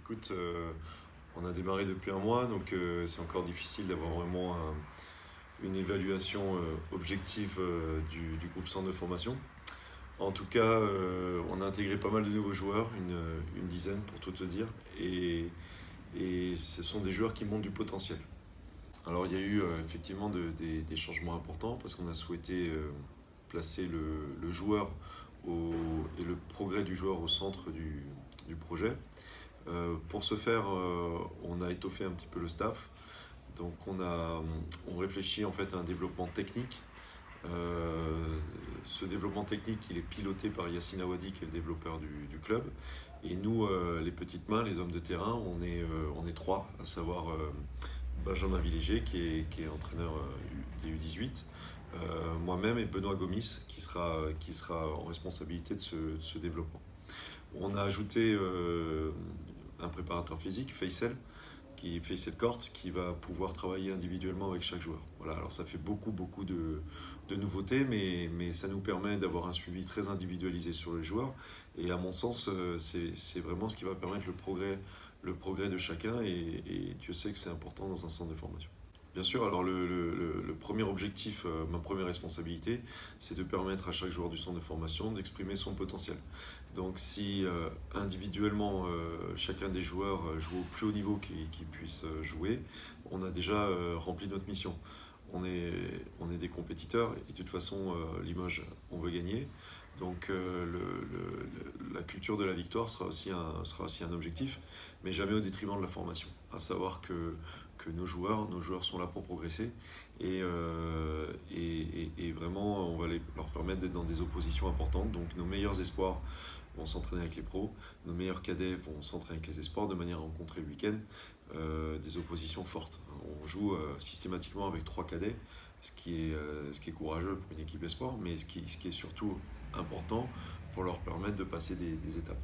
Écoute, on a démarré depuis un mois, donc c'est encore difficile d'avoir vraiment une évaluation objective du groupe centre de formation. En tout cas, on a intégré pas mal de nouveaux joueurs, une dizaine pour tout te dire, et ce sont des joueurs qui montrent du potentiel. Alors il y a eu effectivement des changements importants parce qu'on a souhaité placer le joueur et le progrès du joueur au centre du projet. Pour ce faire, on a étoffé un petit peu le staff. Donc on réfléchit en fait à un développement technique. Ce développement technique, il est piloté par Yassine Awadi, qui est le développeur du club. Et nous, les petites mains, les hommes de terrain, on est trois, à savoir Benjamin Villéger, qui est entraîneur des U18, moi-même et Benoît Gomis, qui sera en responsabilité de ce développement. On a ajouté un préparateur physique, Faisal Kort, qui va pouvoir travailler individuellement avec chaque joueur. Voilà, alors ça fait beaucoup de nouveautés, mais ça nous permet d'avoir un suivi très individualisé sur les joueurs. Et à mon sens, c'est vraiment ce qui va permettre le progrès de chacun, et Dieu sait que c'est important dans un centre de formation. Bien sûr, alors le premier objectif, ma première responsabilité, c'est de permettre à chaque joueur du centre de formation d'exprimer son potentiel. Donc si individuellement chacun des joueurs joue au plus haut niveau qu'il puisse jouer, on a déjà rempli notre mission. On est des compétiteurs et de toute façon Limoges, on veut gagner. Donc la culture de la victoire sera aussi un objectif, mais jamais au détriment de la formation. À savoir que nos joueurs sont là pour progresser, et vraiment on va leur permettre d'être dans des oppositions importantes. Donc nos meilleurs espoirs vont s'entraîner avec les pros, nos meilleurs cadets vont s'entraîner avec les espoirs de manière à rencontrer le week-end des oppositions fortes. On joue systématiquement avec 3 cadets, ce qui est courageux pour une équipe espoir, mais ce qui est surtout important pour leur permettre de passer des étapes.